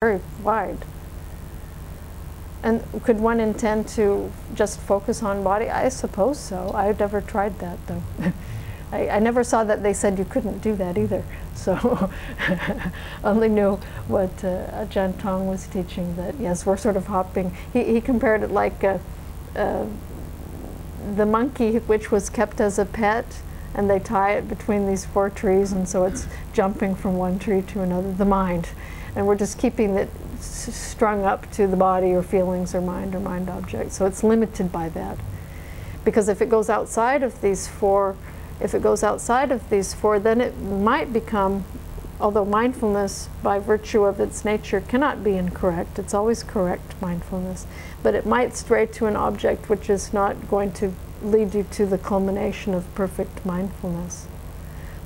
very wide. And could one intend to just focus on body? I suppose so. I've never tried that, though. I never saw that they said you couldn't do that either. So only knew what Ajahn Tong was teaching, that yes, we're sort of hopping. He compared it like the monkey, which was kept as a pet, and they tie it between these 4 trees, and so it's jumping from one tree to another, the mind. And we're just keeping it strung up to the body or feelings or mind objects. So it's limited by that. Because if it goes outside of these 4, then it might become, although mindfulness by virtue of its nature cannot be incorrect, it's always correct mindfulness, but it might stray to an object which is not going to lead you to the culmination of perfect mindfulness.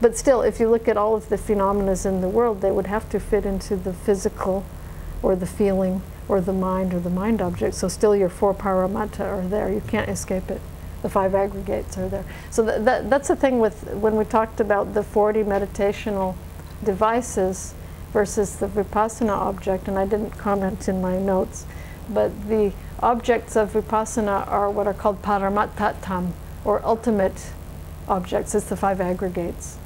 But still, if you look at all of the phenomena in the world, they would have to fit into the physical or the feeling or the mind object. So still your 4 paramata are there. You can't escape it. The 5 aggregates are there. So that's the thing with when we talked about the 40 meditational devices versus the vipassana object, and I didn't comment in my notes, but the objects of vipassana are what are called paramattatam, or ultimate objects. It's the 5 aggregates.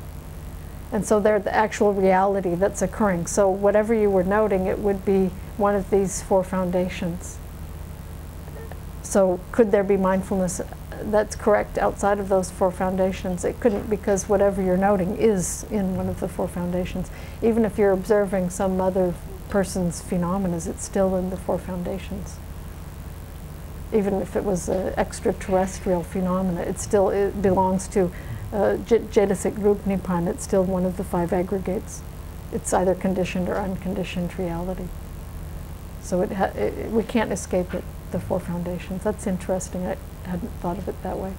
And so they're the actual reality that's occurring. So whatever you were noting, it would be one of these 4 foundations. So could there be mindfulness that's correct outside of those 4 foundations? It couldn't, because whatever you're noting is in one of the 4 foundations. Even if you're observing some other person's phenomena, it's still in the 4 foundations. Even if it was an extraterrestrial phenomena, it belongs to Jedasik Rup Nipan. It's still one of the 5 aggregates. It's either conditioned or unconditioned reality. So we can't escape it, the 4 foundations. That's interesting. I hadn't thought of it that way.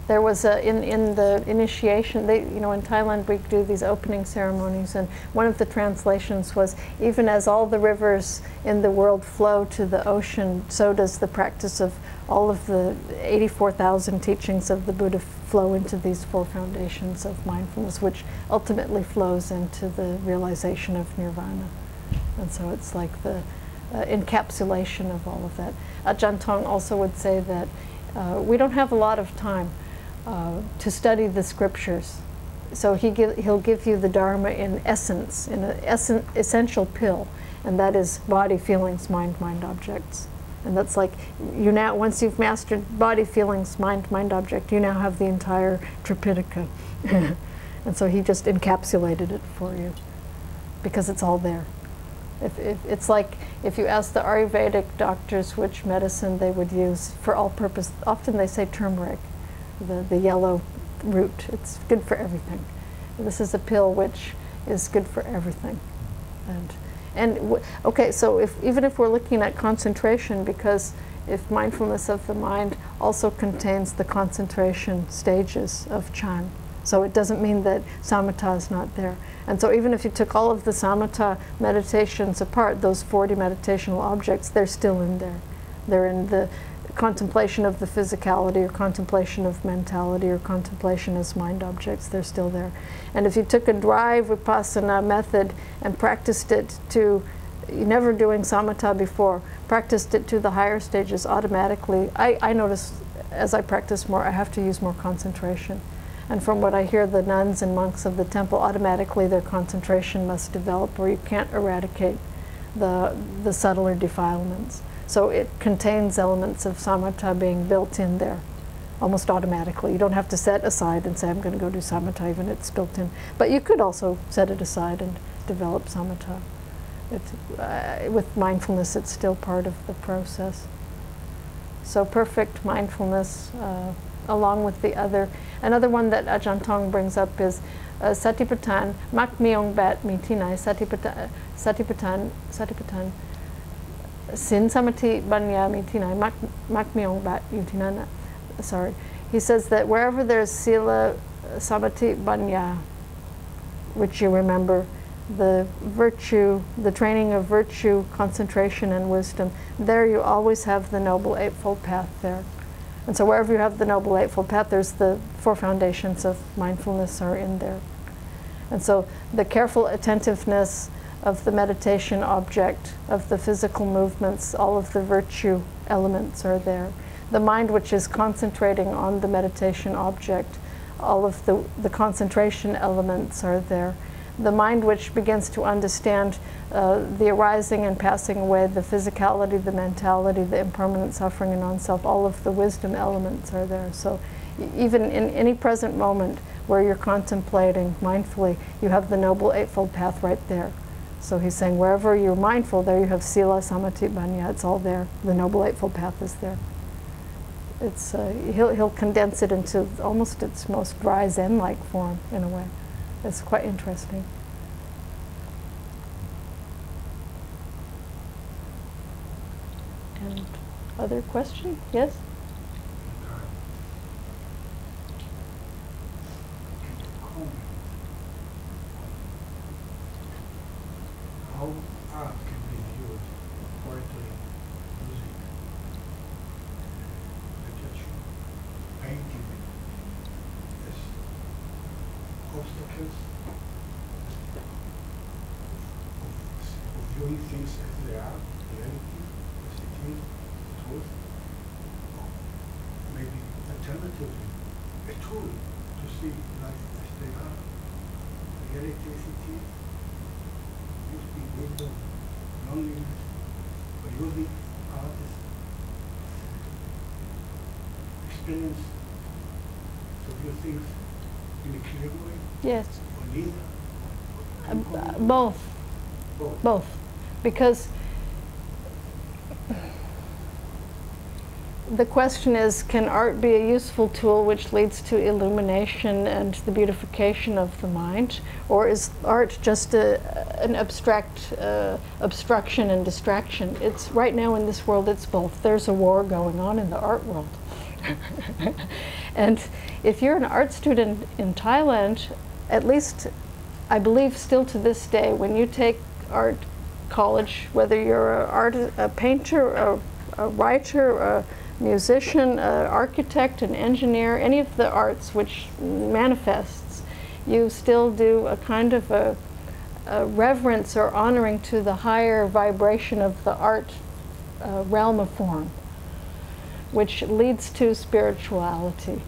There was in the initiation, in Thailand we do these opening ceremonies, and one of the translations was, even as all the rivers in the world flow to the ocean, so does the practice of all of the 84,000 teachings of the Buddha flow into these 4 foundations of mindfulness, which ultimately flows into the realization of nirvana. And so it's like the encapsulation of all of that. Ajahn Tong also would say that we don't have a lot of time to study the scriptures. So he'll give you the Dharma in essence, in an essential pill, and that is body, feelings, mind objects. And that's like, once you've mastered body, feelings, mind object, you now have the entire Tripitaka. And so he just encapsulated it for you, because it's all there. It's like if you ask the Ayurvedic doctors which medicine they would use for all purpose, often they say turmeric, the yellow root. It's good for everything. This is a pill which is good for everything. Okay, so even if we're looking at concentration, because if mindfulness of the mind also contains the concentration stages of Chan, so it doesn't mean that samatha is not there. And so even if you took all of the samatha meditations apart, those 40 meditational objects, they're still in there. They're in the contemplation of the physicality, or contemplation of mentality, or contemplation as mind objects. They're still there. And if you took a dry vipassana method and practiced it to, never doing samatha before, practiced it to the higher stages automatically, I notice as I practice more, I have to use more concentration. And from what I hear, the nuns and monks of the temple, automatically their concentration must develop, or you can't eradicate the subtler defilements. So it contains elements of samatha being built in there, almost automatically. You don't have to set aside and say, I'm going to go do samatha, even it's built in. But you could also set it aside and develop samatha. With mindfulness, it's still part of the process. So perfect mindfulness, along with the another one that Ajahn Tong brings up is satipatthana, mak myong bat mitinai, satipatthana, sin samati banya mitinai, mak myong bat yutinana. Sorry. He says that wherever there's sila samati banya, which you remember, the virtue, the training of virtue, concentration, and wisdom, there you always have the Noble Eightfold Path there. And so wherever you have the Noble Eightfold Path, there's the 4 foundations of mindfulness are in there. And so the careful attentiveness of the meditation object, of the physical movements, all of the virtue elements are there. The mind which is concentrating on the meditation object, all of the concentration elements are there. The mind which begins to understand the arising and passing away, the physicality, the mentality, the impermanent suffering and non-self, all of the wisdom elements are there. So even in any present moment where you're contemplating mindfully, you have the Noble Eightfold Path right there. So he's saying wherever you're mindful, there you have Sila, Samadhi, Panya, it's all there. The Noble Eightfold Path is there. It's, he'll condense it into almost its most dry Zen-like form in a way. It's quite interesting. And other question? Yes? How art can be viewed, poetry, music, literature, painting, as obstacles of viewing things as they are, reality, as it is, the truth, or maybe alternatively, a tool to see life as they are, reality as it is. Using wisdom, loneliness, or using art as experience to view things in a clear way? Yes. Or neither? Both. Both. Both. Because the question is, can art be a useful tool which leads to illumination and the beautification of the mind? Or is art just an abstract obstruction and distraction? It's right now in this world, it's both. There's a war going on in the art world. And if you're an art student in Thailand, at least I believe still to this day, when you take art college, whether you're a painter, a writer, a musician, an architect, an engineer, any of the arts which manifests, you still do a kind of a reverence or honoring to the higher vibration of the art realm of form, which leads to spirituality.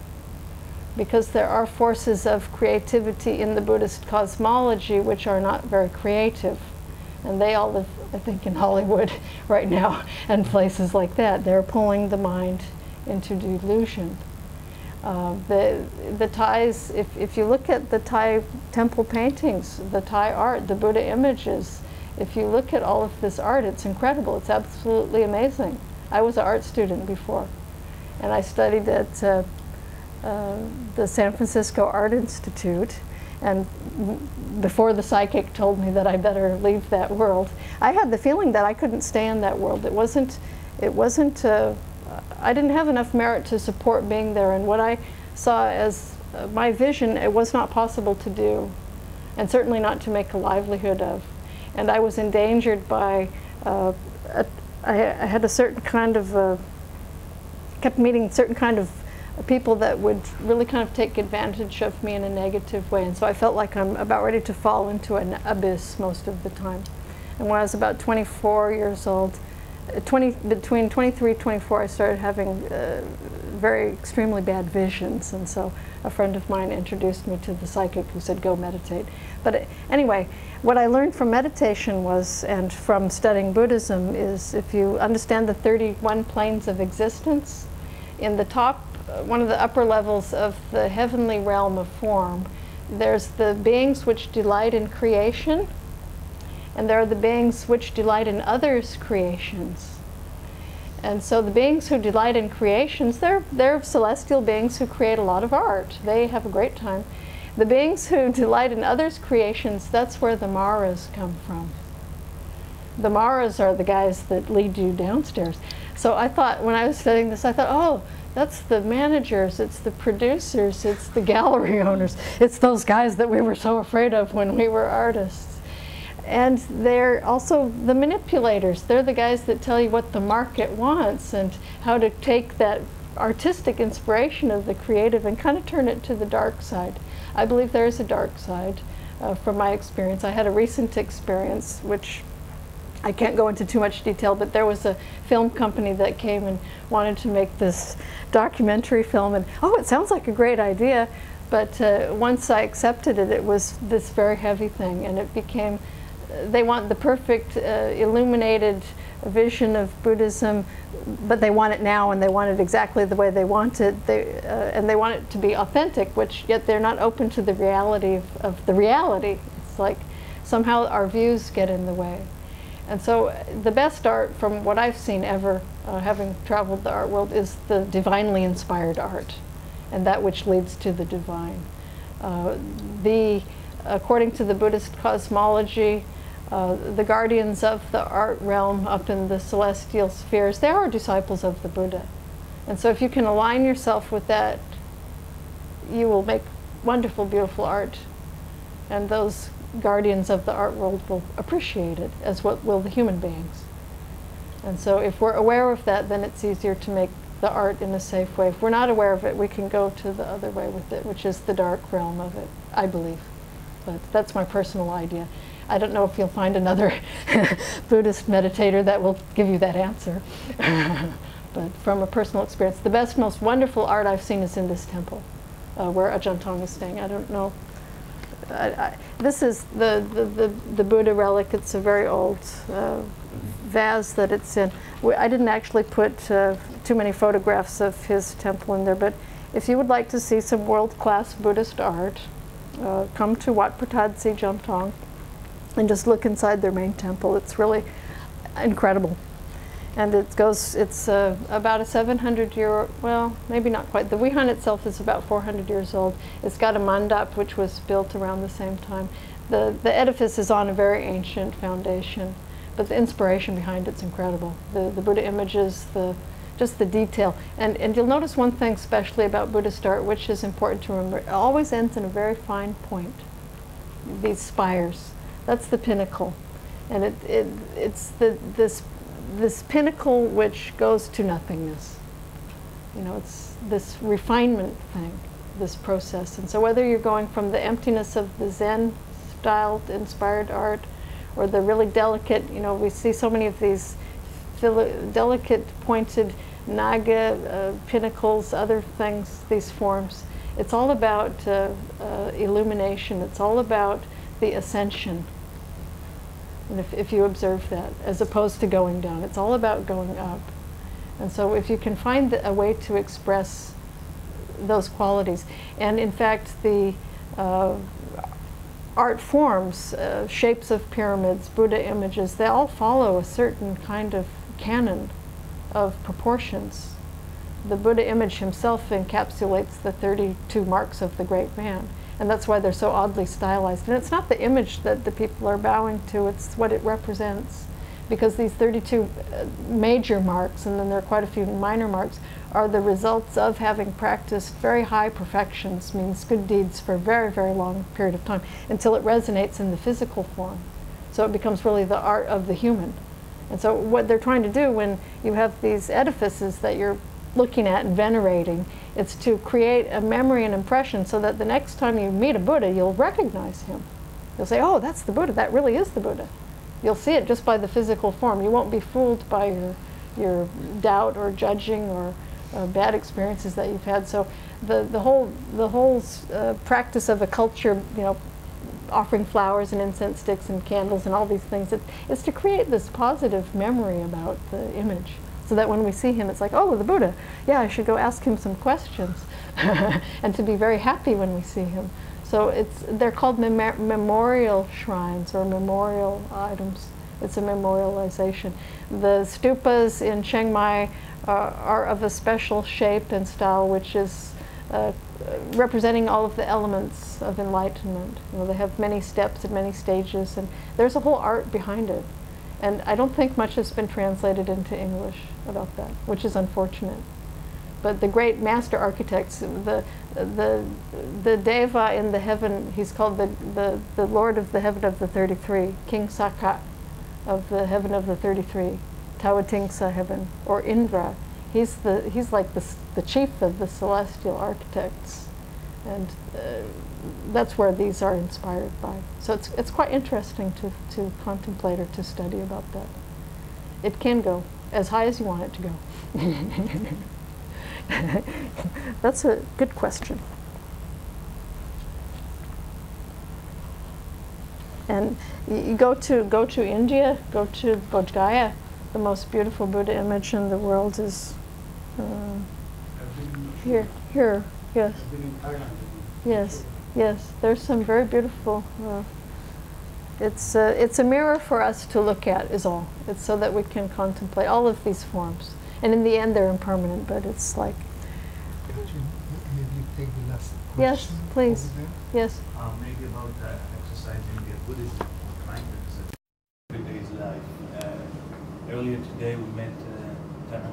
Because there are forces of creativity in the Buddhist cosmology which are not very creative. And they all live, I think, in Hollywood right now and places like that. They're pulling the mind into delusion. The Thais, if you look at the Thai temple paintings, the Thai art, the Buddha images, if you look at all of this art, it's incredible. It's absolutely amazing. I was an art student before, and I studied at the San Francisco Art Institute. And before the psychic told me that I better leave that world, I had the feeling that I couldn't stay in that world. It wasn't, I didn't have enough merit to support being there. And what I saw as my vision, it was not possible to do, and certainly not to make a livelihood of. And I was endangered by, I had a certain kind of, kept meeting certain kind of people that would really kind of take advantage of me in a negative way. And so I felt like I'm about ready to fall into an abyss most of the time. And when I was about 24 years old, between 23 and 24, I started having very extremely bad visions. And so a friend of mine introduced me to the psychic who said, go meditate. But anyway, what I learned from meditation was, and from studying Buddhism, is if you understand the 31 planes of existence, in the top, one of the upper levels of the heavenly realm of form, there's the beings which delight in creation, and there are the beings which delight in others' creations. And so the beings who delight in creations, they're celestial beings who create a lot of art. They have a great time. The beings who delight in others' creations, that's where the Maras come from. The Maras are the guys that lead you downstairs. So I thought, when I was studying this, I thought, oh, that's the managers, it's the producers, it's the gallery owners, it's those guys that we were so afraid of when we were artists. And they're also the manipulators. They're the guys that tell you what the market wants and how to take that artistic inspiration of the creative and kind of turn it to the dark side. I believe there is a dark side from my experience. I had a recent experience, which I can't go into too much detail, but there was a film company that came and wanted to make this documentary film, and oh, it sounds like a great idea, but once I accepted it, it was this very heavy thing, and it became, they want the perfect illuminated vision of Buddhism, but they want it now, and they want it exactly the way they want it, and they want it to be authentic, which yet they're not open to the reality of the reality. It's like somehow our views get in the way. And so the best art, from what I've seen ever, having traveled the art world, is the divinely inspired art, and that which leads to the divine. According to the Buddhist cosmology, the guardians of the art realm up in the celestial spheres, they are disciples of the Buddha. And so if you can align yourself with that, you will make wonderful, beautiful art. And those guardians of the art world will appreciate it, as what will the human beings. And so if we're aware of that, then it's easier to make the art in a safe way. If we're not aware of it, we can go to the other way with it, which is the dark realm of it, I believe. But that's my personal idea. I don't know if you'll find another Buddhist meditator that will give you that answer. But from a personal experience, the best, most wonderful art I've seen is in this temple, where Ajahn Tong is staying. I don't know. This is the Buddha relic. It's a very old vase that it's in. I didn't actually put too many photographs of his temple in there, but if you would like to see some world-class Buddhist art, come to Wat Pratad Si Ajahn Tong and just look inside their main temple. It's really incredible. And it's about a 700-year, well, maybe not quite. The Vihan itself is about 400 years old. It's got a mandap, which was built around the same time. The edifice is on a very ancient foundation, but the inspiration behind it's incredible. The Buddha images, just the detail. And you'll notice one thing especially about Buddhist art, which is important to remember. It always ends in a very fine point. These spires. That's the pinnacle. And it's this pinnacle which goes to nothingness. You know, it's this refinement thing, this process. And so whether you're going from the emptiness of the Zen styled inspired art, or the really delicate, you know, we see so many of these delicate pointed naga pinnacles, other things, these forms. It's all about illumination. It's all about the ascension. And if you observe that, as opposed to going down, it's all about going up. And so if you can find a way to express those qualities, and in fact the art forms, shapes of pyramids, Buddha images, they all follow a certain kind of canon of proportions. The Buddha image himself encapsulates the 32 marks of the great man. And that's why they're so oddly stylized. And it's not the image that the people are bowing to, it's what it represents. Because these 32 major marks, and then there are quite a few minor marks, are the results of having practiced very high perfections, means good deeds for a very, very long period of time, until it resonates in the physical form. So it becomes really the art of the human. And so what they're trying to do when you have these edifices that you're looking at and venerating, it's to create a memory and impression so that the next time you meet a Buddha, you'll recognize him. You'll say, oh, that's the Buddha, that really is the Buddha. You'll see it just by the physical form. You won't be fooled by your doubt or judging or bad experiences that you've had. So the whole practice of a culture, you know, offering flowers and incense sticks and candles and all these things, it's to create this positive memory about the image. So that when we see him, it's like, oh, the Buddha. Yeah, I should go ask him some questions. And to be very happy when we see him. So they're called memorial shrines or memorial items. It's a memorialization. The stupas in Chiang Mai are of a special shape and style, which is representing all of the elements of enlightenment. You know, they have many steps and many stages, and there's a whole art behind it. And I don't think much has been translated into English about that, which is unfortunate. but the great master architects, the Deva in the heaven, he's called the Lord of the Heaven of the 33, King Saka of the Heaven of the 33, Tawatingsa heaven, or Indra. He's like the chief of the celestial architects, and that's where these are inspired by. So it's quite interesting to contemplate or to study about that. It can go as high as you want it to go. That's a good question. And you go to India, go to Bodh Gaya. The most beautiful Buddha image in the world is here. Yes. I've been in Thailand. Yes. Yes. There's some very beautiful. It's a mirror for us to look at, is all. It's so that we can contemplate all of these forms. And in the end, they're impermanent, but it's like. Could you maybe take the last question? Yes, please. Yes. Maybe about exercising Buddhism or mindfulness in everyday's life. Earlier today, we met Tanat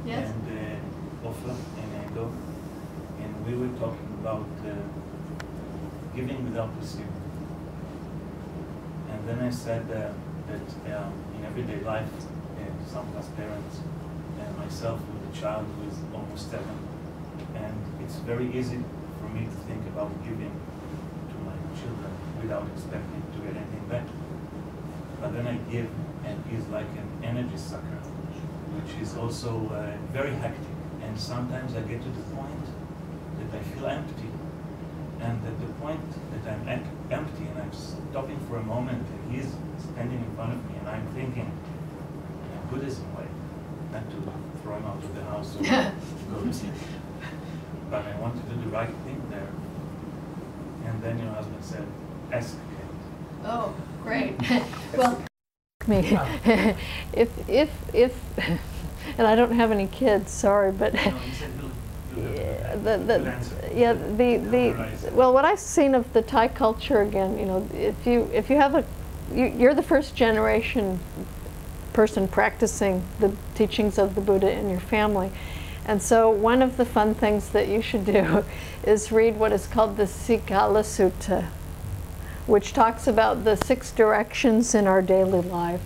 Yes. and Ofla and Endo, and we were talking about giving without receiving. And then I said that in everyday life, some of us parents, and myself with a child who is almost 7, and it's very easy for me to think about giving to my children without expecting to get anything back. But then I give, and it's like an energy sucker, which is also very hectic. And sometimes I get to the point that I feel empty. And at the point that I'm empty and I'm stopping for a moment and he's standing in front of me and I'm thinking in a Buddhism way, not to throw him out of the house or go to sleep. But I want to do the right thing there. And then your husband said, ask again. Oh, great. Well, me, if, and I don't have any kids, sorry, but No, he said well, what I've seen of the Thai culture again, if you have you're the first generation person practicing the teachings of the Buddha in your family. And so one of the fun things that you should do is read what is called the Sikala Sutta, which talks about the 6 directions in our daily life.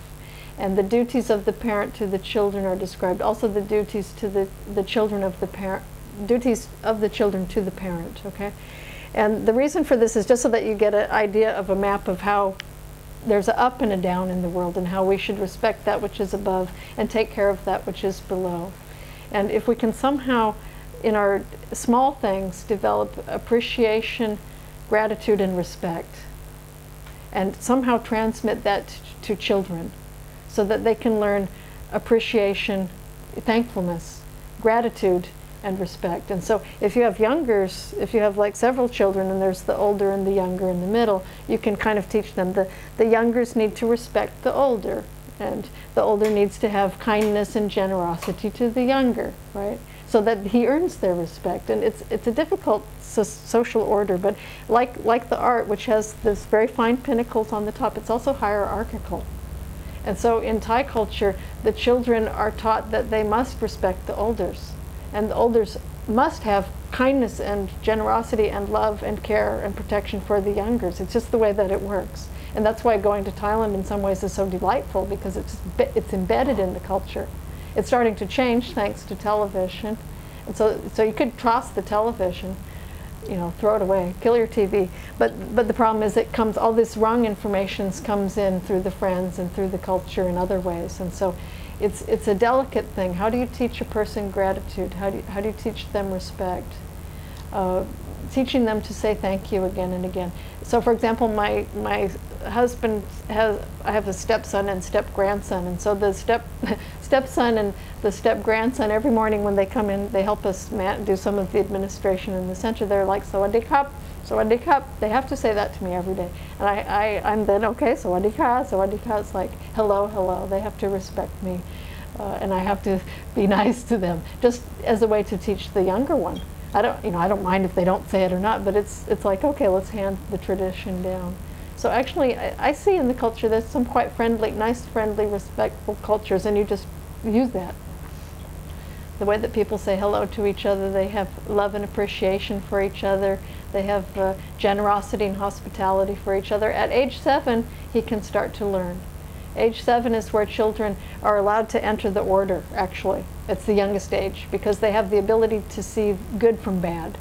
And the duties of the parent to the children are described. Also the duties to the children of the parent, duties of the children to the parent, okay? And the reason for this is just so that you get an idea of a map of how there's an up and a down in the world and how we should respect that which is above and take care of that which is below. And if we can somehow, in our small things, develop appreciation, gratitude, and respect, and somehow transmit that to children so that they can learn appreciation, thankfulness, gratitude, and respect. And so if you have youngers, if you have like several children and there's the older and the younger in the middle, you can kind of teach them the youngers need to respect the older, and the older needs to have kindness and generosity to the younger, right? So that he earns their respect. And it's a difficult social order, but like the art, which has this very fine pinnacles on the top, it's also hierarchical. And so in Thai culture, the children are taught that they must respect the elders. And the elders must have kindness and generosity and love and care and protection for the youngers. It's just the way that it works. And that's why going to Thailand in some ways is so delightful, because it's embedded in the culture. It's starting to change thanks to television. And so you could toss the television, throw it away, kill your TV. But the problem is all this wrong information comes in through the friends and through the culture in other ways. And so it's a delicate thing. How do you teach a person gratitude? How do you teach them respect? Teaching them to say thank you again and again. So for example, my husband I have a stepson and step-grandson, and so the stepson and the step-grandson, every morning when they come in, they help us do some of the administration in the center. They're like, "Sawadee kap, sawadee kap." They have to say that to me every day. And I'm then, okay, sawadee ka, sawadee ka. It's like, hello, hello. They have to respect me. And I have to be nice to them, just as a way to teach the younger one. I don't mind if they don't say it or not, but it's like, okay, let's hand the tradition down. So actually, I see in the culture there's some quite friendly, nice, friendly, respectful cultures, and you just use that. the way that people say hello to each other. They have love and appreciation for each other. They have generosity and hospitality for each other. At age 7, he can start to learn. Age 7 is where children are allowed to enter the order, actually. It's the youngest age, because they have the ability to see good from bad.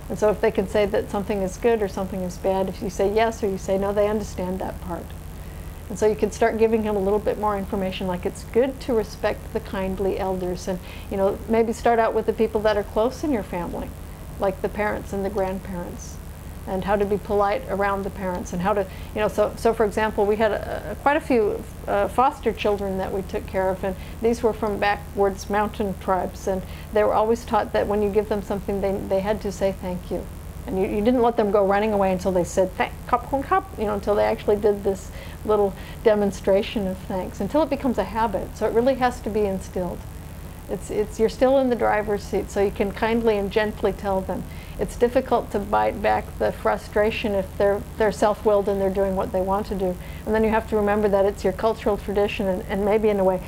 And so if they can say that something is good or something is bad, if you say yes or you say no, they understand that part. And so you can start giving him a little bit more information, like it's good to respect the kindly elders, and maybe start out with the people that are close in your family, like the parents and the grandparents, and how to be polite around the parents, and how to, so for example, we had quite a few foster children that we took care of, and these were from backwards mountain tribes, and they were always taught that when you give them something, they had to say thank you. And you didn't let them go running away until they said until they actually did this little demonstration of thanks, until it becomes a habit. So it really has to be instilled. You're still in the driver's seat, so you can kindly and gently tell them. It's difficult to bite back the frustration if they're self-willed and they're doing what they want to do. And then you have to remember that it's your cultural tradition and maybe in a way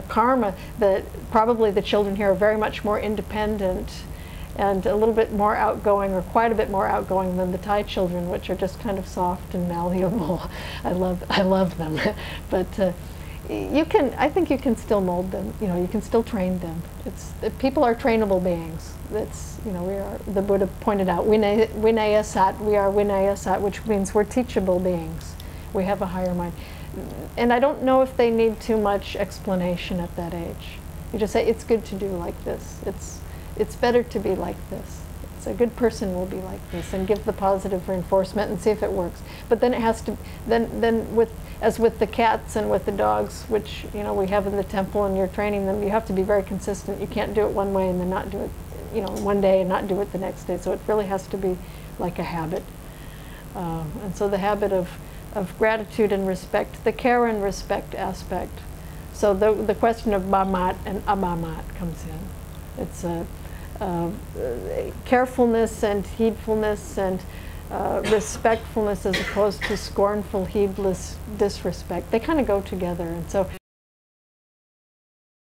karma, that probably the children here are very much more independent and a little bit more outgoing, or quite a bit more outgoing than the Thai children, which are just kind of soft and malleable. I love them. But I think you can still mold them. You can still train them. People are trainable beings. The Buddha pointed out, Vinaya Sat, we are Vinaya Sat, which means we're teachable beings. We have a higher mind. And I don't know if they need too much explanation at that age. You just say, it's good to do like this. It's better to be like this. A good person will be like this, and give the positive reinforcement and see if it works. But then it has to, as with the cats and with the dogs, which we have in the temple, and you're training them, you have to be very consistent. You can't do it one way and then not do it, one day and not do it the next day. So it really has to be like a habit. And so the habit of gratitude and respect, the care and respect aspect. So the question of bamat and abamat comes in. It's carefulness and heedfulness and respectfulness, as opposed to scornful, heedless disrespect. They kind of go together. And so